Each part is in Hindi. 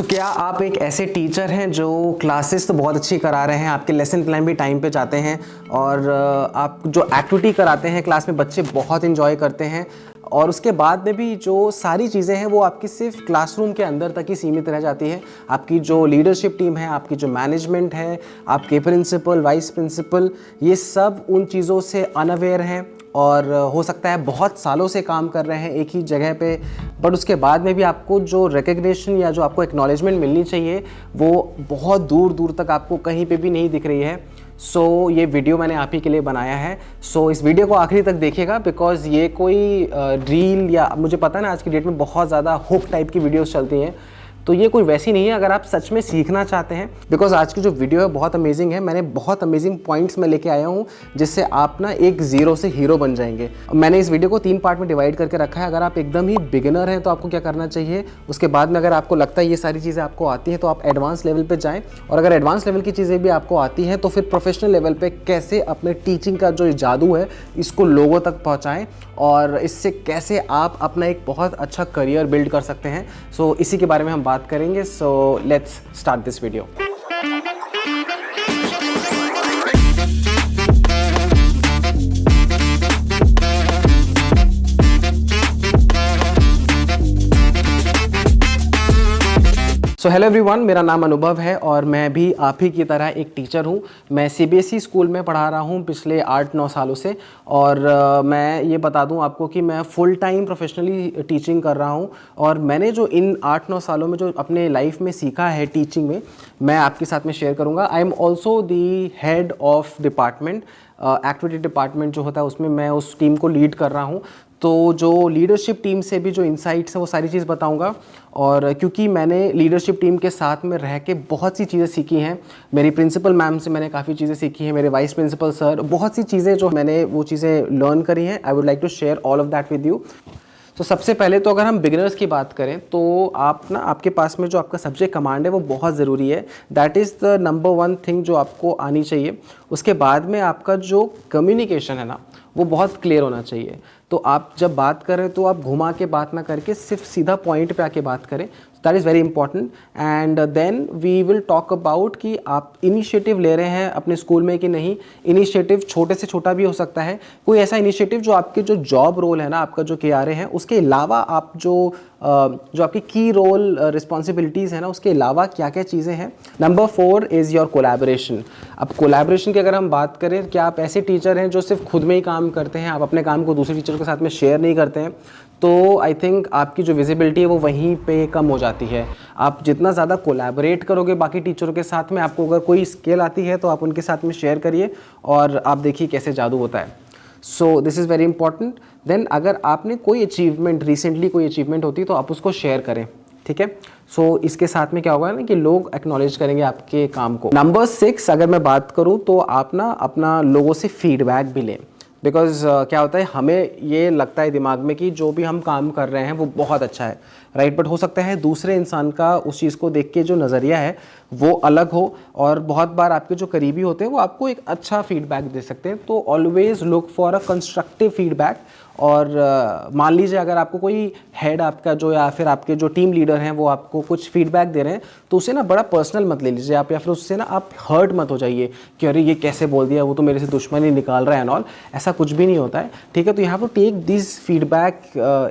क्या आप एक ऐसे टीचर हैं जो क्लासेस तो बहुत अच्छी करा रहे हैं, आपके लेसन प्लान भी टाइम पे जाते हैं और आप जो एक्टिविटी कराते हैं क्लास में बच्चे बहुत इन्जॉय करते हैं और उसके बाद में भी जो सारी चीज़ें हैं वो आपकी सिर्फ क्लासरूम के अंदर तक ही सीमित रह जाती है। आपकी जो लीडरशिप टीम है, आपकी जो मैनेजमेंट है, आपके प्रिंसिपल, वाइस प्रिंसिपल, ये सब उन चीज़ों से अनअवेयर हैं और हो सकता है बहुत सालों से काम कर रहे हैं एक ही जगह पे, बट उसके बाद में भी आपको जो रिकग्निशन या जो आपको एक्नॉलेजमेंट मिलनी चाहिए वो बहुत दूर दूर तक आपको कहीं पे भी नहीं दिख रही है। ये वीडियो मैंने आप ही के लिए बनाया है। इस वीडियो को आखिरी तक देखिएगा बिकॉज ये कोई रील या मुझे पता है ना आज की डेट में बहुत ज़्यादा हुक टाइप की वीडियोस चलती हैं, तो ये कोई वैसी नहीं है। अगर आप सच में सीखना चाहते हैं, बिकॉज आज की जो वीडियो है बहुत अमेजिंग है, मैंने बहुत अमेजिंग पॉइंट्स में लेके आया हूँ जिससे आप ना एक ज़ीरो से हीरो बन जाएंगे। मैंने इस वीडियो को 3 पार्ट में डिवाइड करके रखा है। अगर आप एकदम ही बिगिनर हैं तो आपको क्या करना चाहिए, उसके बाद में अगर आपको लगता है ये सारी चीज़ें आपको आती हैं तो आप एडवांस लेवल पर जाएँ, और अगर एडवांस लेवल की चीज़ें भी आपको आती हैं तो फिर प्रोफेशनल लेवल पर कैसे अपने टीचिंग का जो जादू है इसको लोगों तक पहुँचाएँ और इससे कैसे आप अपना एक बहुत अच्छा करियर बिल्ड कर सकते हैं। इसी के बारे में हम बात करेंगे। Let's start this video. Hello everyone, मेरा नाम अनुभव है और मैं भी आप ही की तरह एक टीचर हूँ। मैं सीबीएसई स्कूल में पढ़ा रहा हूँ पिछले 8-9 सालों से और मैं ये बता दूँ आपको कि मैं फुल टाइम प्रोफेशनली टीचिंग कर रहा हूँ और मैंने जो इन 8-9 सालों में जो अपने लाइफ में सीखा है टीचिंग में, मैं आपके साथ में शेयर करूँगा। I am also the head of department, activity department जो होता है उसमें मैं उस टीम को लीड कर रहा हूँ। तो जो लीडरशिप टीम से भी जो इंसाइट्स हैं वो सारी चीज़ बताऊंगा। और क्योंकि मैंने लीडरशिप टीम के साथ में रह के बहुत सी चीज़ें सीखी हैं, मेरी प्रिंसिपल मैम से मैंने काफ़ी चीज़ें सीखी हैं, मेरे वाइस प्रिंसिपल सर, बहुत सी चीज़ें जो मैंने वो चीज़ें लर्न करी हैं। I would like to share all of that with you. सबसे पहले तो अगर हम बिगिनर्स की बात करें तो आपके पास में जो आपका सब्जेक्ट कमांड है वो बहुत ज़रूरी है। That is the number 1 thing जो आपको आनी चाहिए। उसके बाद में आपका जो कम्युनिकेशन है ना वो बहुत क्लियर होना चाहिए। तो आप जब बात करें तो आप घुमा के बात ना करके सिर्फ सीधा पॉइंट पे आके बात करें। That is very important. And then we will talk about कि आप इनिशिएटिव ले रहे हैं अपने स्कूल में कि नहीं। इनिशिएटिव छोटे से छोटा भी हो सकता है, कोई ऐसा इनिशिएटिव जो आपके जो जॉब रोल है ना, आपका जो KRA है, उसके अलावा आप जो आपकी की रोल रिस्पॉन्सिबिलिटीज़ है ना, उसके अलावा क्या क्या चीज़ें हैं। Number 4 is your collaboration. अब कोलैबोरेशन की अगर हम बात करें, क्या आप ऐसे टीचर हैं जो सिर्फ खुद में ही काम करते हैं, आप अपने काम को दूसरे टीचर के साथ में शेयर नहीं करते हैं, तो आई थिंक आपकी जो विजिबिलिटी है वो वहीं पे कम हो जाती है। आप जितना ज़्यादा कोलैबोरेट करोगे बाकी टीचरों के साथ में, आपको अगर कोई स्किल आती है तो आप उनके साथ में शेयर करिए और आप देखिए कैसे जादू होता है। This is very important. Then अगर आपने कोई अचीवमेंट, रिसेंटली कोई अचीवमेंट होती है तो आप उसको शेयर करें, ठीक है। इसके साथ में क्या होगा ना कि लोग एक्नॉलेज करेंगे आपके काम को। नंबर 6 अगर मैं बात करूं तो आप ना अपना लोगों से फीडबैक भी लें। बिकॉज क्या होता है, हमें ये लगता है दिमाग में कि जो भी हम काम कर रहे हैं वो बहुत अच्छा है, राइट, बट हो सकता है दूसरे इंसान का उस चीज़ को देख के जो नज़रिया है वो अलग हो, और बहुत बार आपके जो करीबी होते हैं वो आपको एक अच्छा फीडबैक दे सकते हैं। तो always look for a constructive feedback. और मान लीजिए अगर आपको कोई हेड आपका जो, या फिर आपके जो टीम लीडर हैं वो आपको कुछ फीडबैक दे रहे हैं तो उसे ना बड़ा पर्सनल मत ले लीजिए आप, या फिर उससे ना आप हर्ट मत हो जाइए कि अरे ये कैसे बोल दिया, वो तो मेरे से दुश्मनी निकाल रहा है एंड ऑल। ऐसा कुछ भी नहीं होता है, ठीक है। तो you have to take this feedback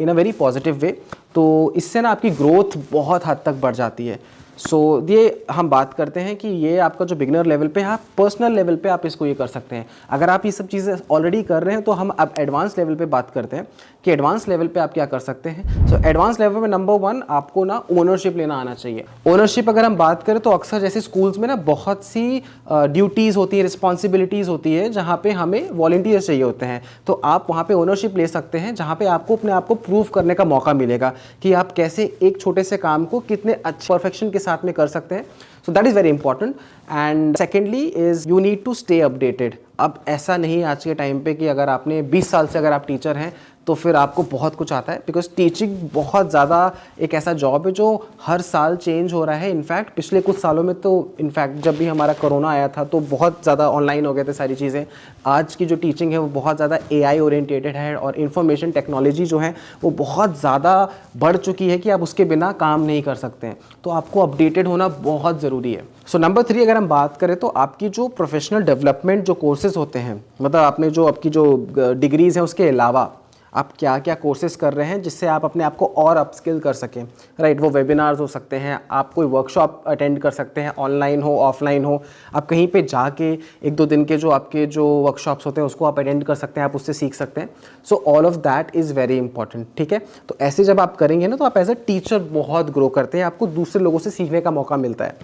in a very positive way. तो इससे ना आपकी ग्रोथ बहुत हद तक बढ़ जाती है। ये हम बात करते हैं कि ये आपका जो बिगिनर लेवल पे है, आप पर्सनल लेवल पे आप इसको ये कर सकते हैं। अगर आप ये सब चीज़ें ऑलरेडी कर रहे हैं तो हम अब एडवांस लेवल पे बात करते हैं कि एडवांस लेवल पे आप क्या कर सकते हैं। एडवांस लेवल में नंबर 1 आपको ना ओनरशिप लेना आना चाहिए। ओनरशिप अगर हम बात करें तो अक्सर जैसे स्कूल्स में ना बहुत सी ड्यूटीज़ होती है, रिस्पॉन्सिबिलिटीज़ होती है जहाँ पे हमें वॉलंटियर्स चाहिए होते हैं। तो आप वहाँ पे ओनरशिप ले सकते हैं जहाँ पे आपको अपने आप को प्रूव करने का मौका मिलेगा कि आप कैसे एक छोटे से काम को कितने अच्छे परफेक्शन के साथ में कर सकते हैं। That is very important. And secondly is you need to stay updated. अब ऐसा नहीं आज के टाइम पे कि अगर आपने 20 साल से अगर आप टीचर हैं तो फिर आपको बहुत कुछ आता है, बिकॉज टीचिंग बहुत ज़्यादा एक ऐसा जॉब है जो हर साल चेंज हो रहा है। इनफैक्ट पिछले कुछ सालों में तो इनफैक्ट जब भी हमारा कोरोना आया था तो बहुत ज़्यादा ऑनलाइन हो गए थे सारी चीज़ें। आज की जो टीचिंग है वो बहुत ज़्यादा AI ओरिएंटेटेड है और इन्फॉर्मेशन टेक्नोलॉजी जो है वो बहुत ज़्यादा बढ़ चुकी है कि आप उसके बिना काम नहीं कर सकते हैं। तो आपको अपडेटेड होना बहुत ज़रूरी है। सो नंबर 3 अगर हम बात करें तो आपकी जो प्रोफेशनल डेवलपमेंट जो कोर्सेज होते हैं, मतलब आपने जो आपकी जो डिग्रीज़ हैं उसके अलावा आप क्या क्या कोर्सेज कर रहे हैं जिससे आप अपने आप को और अपस्किल कर सकें, राइट। वो वेबिनार्स हो सकते हैं, आप कोई वर्कशॉप अटेंड कर सकते हैं, ऑनलाइन हो ऑफलाइन हो, आप कहीं पे जाके 1-2 दिन के जो आपके जो वर्कशॉप्स होते हैं उसको आप अटेंड कर सकते हैं, आप उससे सीख सकते हैं। So all of that is very important, ठीक है। तो ऐसे जब आप करेंगे ना तो आप एज अ टीचर बहुत ग्रो करते हैं, आपको दूसरे लोगों से सीखने का मौका मिलता है,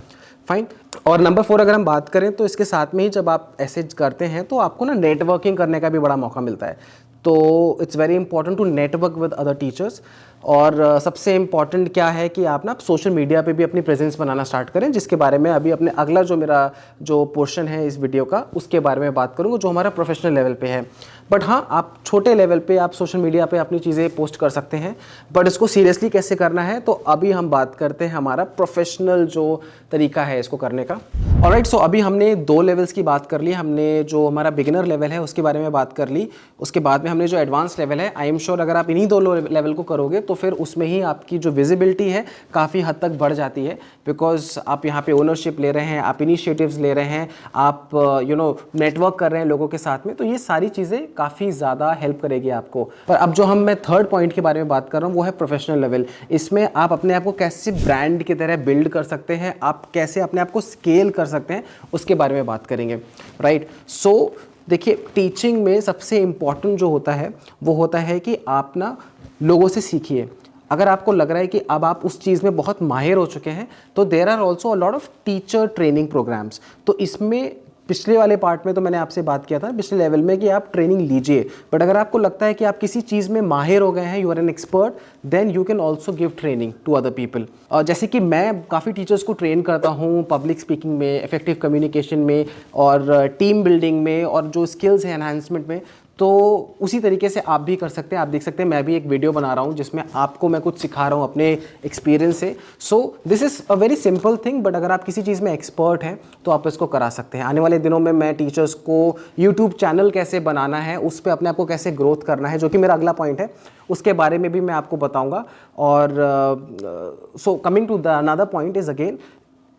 फाइन। और नंबर 4 अगर हम बात करें तो इसके साथ में ही जब आप ऐसे करते हैं तो आपको ना नेटवर्किंग करने का भी बड़ा मौका मिलता है। तो it's very important to network with other teachers. और सबसे इम्पॉर्टेंट क्या है कि आप ना सोशल मीडिया पे भी अपनी प्रेजेंस बनाना स्टार्ट करें, जिसके बारे में अभी अपने अगला जो मेरा जो पोर्शन है इस वीडियो का उसके बारे में बात करूँगा, जो हमारा प्रोफेशनल लेवल पे है। बट हाँ, आप छोटे लेवल पे आप सोशल मीडिया पे अपनी चीज़ें पोस्ट कर सकते हैं, बट इसको सीरियसली कैसे करना है तो अभी हम बात करते हैं हमारा प्रोफेशनल जो तरीका है इसको करने का। ऑलराइट, सो अभी हमने 2 लेवल्स की बात कर ली। हमने जो हमारा बिगिनर लेवल है उसके बारे में बात कर ली, उसके बाद में हमने जो एडवांस लेवल है, आई एम श्योर अगर आप इन्हीं 2 लेवल को करोगे तो फिर उसमें ही आपकी जो विजिबिलिटी है काफ़ी हद तक बढ़ जाती है, बिकॉज आप यहाँ पे ओनरशिप ले रहे हैं, आप इनिशिएटिव्स ले रहे हैं, आप नेटवर्क कर रहे हैं लोगों के साथ में, तो ये सारी चीज़ें काफ़ी ज़्यादा हेल्प करेगी आपको। पर अब जो मैं थर्ड पॉइंट के बारे में बात कर रहा हूँ वो है प्रोफेशनल लेवल। इसमें आप अपने आप को कैसे ब्रांड की तरह बिल्ड कर सकते हैं, आप कैसे अपने आप को स्केल कर सकते हैं, उसके बारे में बात करेंगे, राइट। सो देखिए, टीचिंग में सबसे इम्पॉर्टेंट जो होता है वो होता है कि आप ना लोगों से सीखिए। अगर आपको लग रहा है कि अब आप उस चीज़ में बहुत माहिर हो चुके हैं तो there are also a lot of teacher training programs. तो इसमें पिछले वाले पार्ट में तो मैंने आपसे बात किया था पिछले लेवल में कि आप ट्रेनिंग लीजिए, बट अगर आपको लगता है कि आप किसी चीज़ में माहिर हो गए हैं, you are an expert, then you can also give training to other people. जैसे कि मैं काफ़ी टीचर्स को ट्रेन करता हूँ पब्लिक स्पीकिंग में, इफेक्टिव कम्युनिकेशन में और टीम बिल्डिंग में और जो स्किल्स हैं एनहांसमेंट में। तो उसी तरीके से आप भी कर सकते हैं। आप देख सकते हैं मैं भी एक वीडियो बना रहा हूँ जिसमें आपको मैं कुछ सिखा रहा हूँ अपने एक्सपीरियंस से। So this is a very simple thing, but अगर आप किसी चीज़ में एक्सपर्ट हैं तो आप इसको करा सकते हैं। आने वाले दिनों में मैं टीचर्स को यूट्यूब चैनल कैसे बनाना है, उस पर अपने आप को कैसे ग्रोथ करना है, जो कि मेरा अगला पॉइंट है, उसके बारे में भी मैं आपको बताऊँगा। और so coming to the another point is again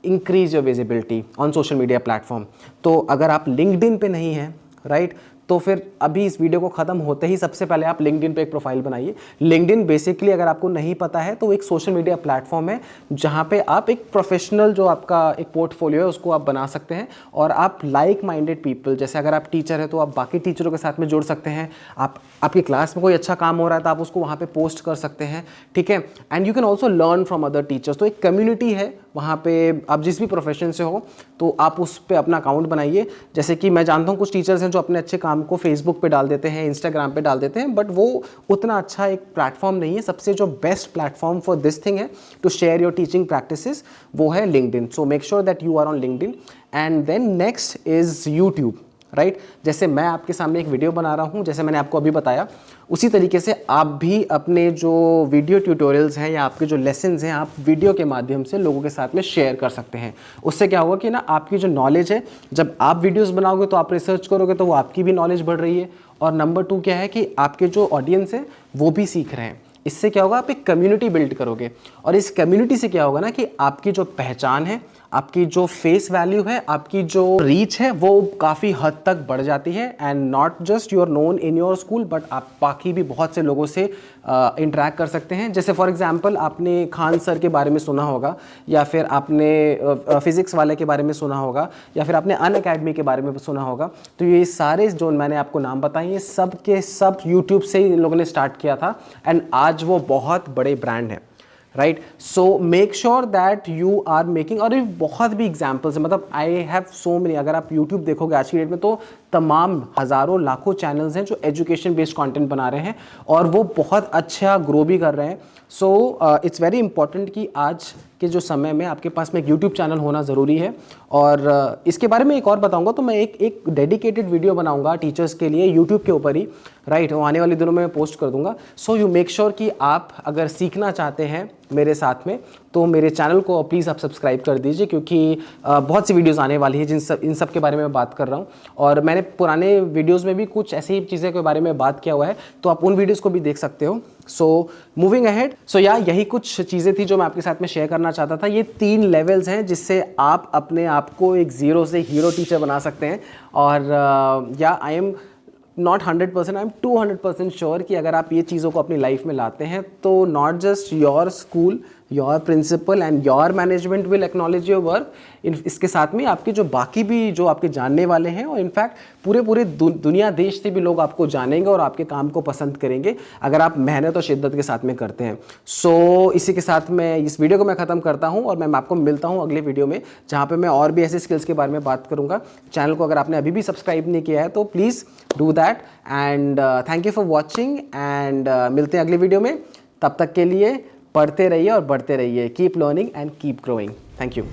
increase your visibility on social media platform. तो अगर आप लिंक्डइन पे नहीं हैं, राइट, तो फिर अभी इस वीडियो को ख़त्म होते ही सबसे पहले आप लिंक्डइन पे एक प्रोफाइल बनाइए। लिंक्डइन बेसिकली अगर आपको नहीं पता है तो एक सोशल मीडिया प्लेटफॉर्म है जहाँ पे आप एक प्रोफेशनल जो आपका एक पोर्टफोलियो है उसको आप बना सकते हैं, और आप लाइक माइंडेड पीपल, जैसे अगर आप टीचर हैं तो आप बाकी टीचरों के साथ में जुड़ सकते हैं। आपकी क्लास में कोई अच्छा काम हो रहा है तो आप उसको वहाँ पे पोस्ट कर सकते हैं, ठीक है। And you can also learn from other teachers. तो एक कम्युनिटी है वहाँ पे, आप जिस भी प्रोफेशन से हो तो आप उस पर अपना अकाउंट बनाइए। जैसे कि मैं जानता हूँ कुछ टीचर्स हैं जो अपने अच्छे काम को फेसबुक पे डाल देते हैं, इंस्टाग्राम पे डाल देते हैं, बट वो उतना अच्छा एक प्लेटफॉर्म नहीं है। सबसे जो best platform for this thing है to share your teaching practices वो है LinkedIn. So make sure that you are on LinkedIn. And then next is YouTube, right. जैसे मैं आपके सामने एक वीडियो बना रहा हूँ, जैसे मैंने आपको अभी बताया, उसी तरीके से आप भी अपने जो वीडियो ट्यूटोरियल्स हैं या आपके जो लेसन्स हैं आप वीडियो के माध्यम से लोगों के साथ में शेयर कर सकते हैं। उससे क्या होगा कि ना आपकी जो नॉलेज है, जब आप वीडियोस बनाओगे तो आप रिसर्च करोगे तो वो आपकी भी नॉलेज बढ़ रही है, और नंबर 2 क्या है कि आपके जो ऑडियंस है वो भी सीख रहे हैं। इससे क्या होगा, आप एक कम्युनिटी बिल्ड करोगे, और इस कम्युनिटी से क्या होगा ना कि आपकी जो पहचान है, आपकी जो फेस वैल्यू है, आपकी जो रीच है वो काफ़ी हद तक बढ़ जाती है। And not just you are known in your school, but आप बाकी भी बहुत से लोगों से इंटरेक्ट कर सकते हैं। जैसे फॉर एग्जांपल आपने खान सर के बारे में सुना होगा, या फिर आपने फिज़िक्स वाले के बारे में सुना होगा, या फिर आपने अन अकेडमी के बारे में सुना होगा। तो ये सारे जो मैंने आपको नाम बताए ये सब के सब यूट्यूब से ही इन लोगों ने स्टार्ट किया था, एंड आज वो बहुत बड़े ब्रांड हैं, right. So make sure that you are making, और ये बहुत भी एग्जाम्पल्स है, मतलब आई हैव सो मेनी। अगर आप यूट्यूब देखोगे आज की डेट में तो तमाम हज़ारों लाखों चैनल्स हैं जो एजुकेशन बेस्ड कंटेंट बना रहे हैं और वो बहुत अच्छा ग्रो भी कर रहे हैं। सो इट्स वेरी इंपॉर्टेंट कि आज के जो समय में आपके पास में एक यूट्यूब चैनल होना ज़रूरी है। और इसके बारे में एक और बताऊंगा, तो मैं एक डेडिकेटेड वीडियो बनाऊंगा टीचर्स के लिए यूट्यूब के ऊपर ही, राइट, वो आने वाले दिनों में पोस्ट कर दूंगा। सो यू मेक श्योर कि आप अगर सीखना चाहते हैं मेरे साथ में तो मेरे चैनल को प्लीज़ आप सब्सक्राइब कर दीजिए, क्योंकि बहुत सी वीडियोस आने वाली है इन सब के बारे में बात कर रहा हूँ। और मैंने पुराने वीडियोस में भी कुछ ऐसी ही चीज़ें के बारे में बात किया हुआ है, तो आप उन वीडियोस को भी देख सकते हो। सो मूविंग अहेड, सो यही कुछ चीज़ें थी जो मैं आपके साथ में शेयर करना चाहता था। ये 3 लेवल्स हैं जिससे आप अपने आप को एक ज़ीरो से हीरो टीचर बना सकते हैं। और I am not 100%, I am 200% sure कि अगर आप ये चीज़ों को अपनी लाइफ में लाते हैं तो not just your school, your principal and your management will acknowledge your work, इसके साथ में आपके जो बाकी भी जो आपके जानने वाले हैं और इनफैक्ट पूरे दुनिया देश से भी लोग आपको जानेंगे और आपके काम को पसंद करेंगे अगर आप मेहनत और शिद्दत के साथ में करते हैं। सो इसी के साथ मैं इस वीडियो को मैं ख़त्म करता हूं और मैं आपको मिलता हूं अगले वीडियो में, जहां पे मैं और भी ऐसे स्किल्स के बारे में बात करूंगा। चैनल को अगर आपने अभी भी सब्सक्राइब नहीं किया है तो please do that and thank you for watching and मिलते हैं अगले वीडियो में। तब तक के लिए पढ़ते रहिए और बढ़ते रहिए। Keep learning and keep growing. Thank you.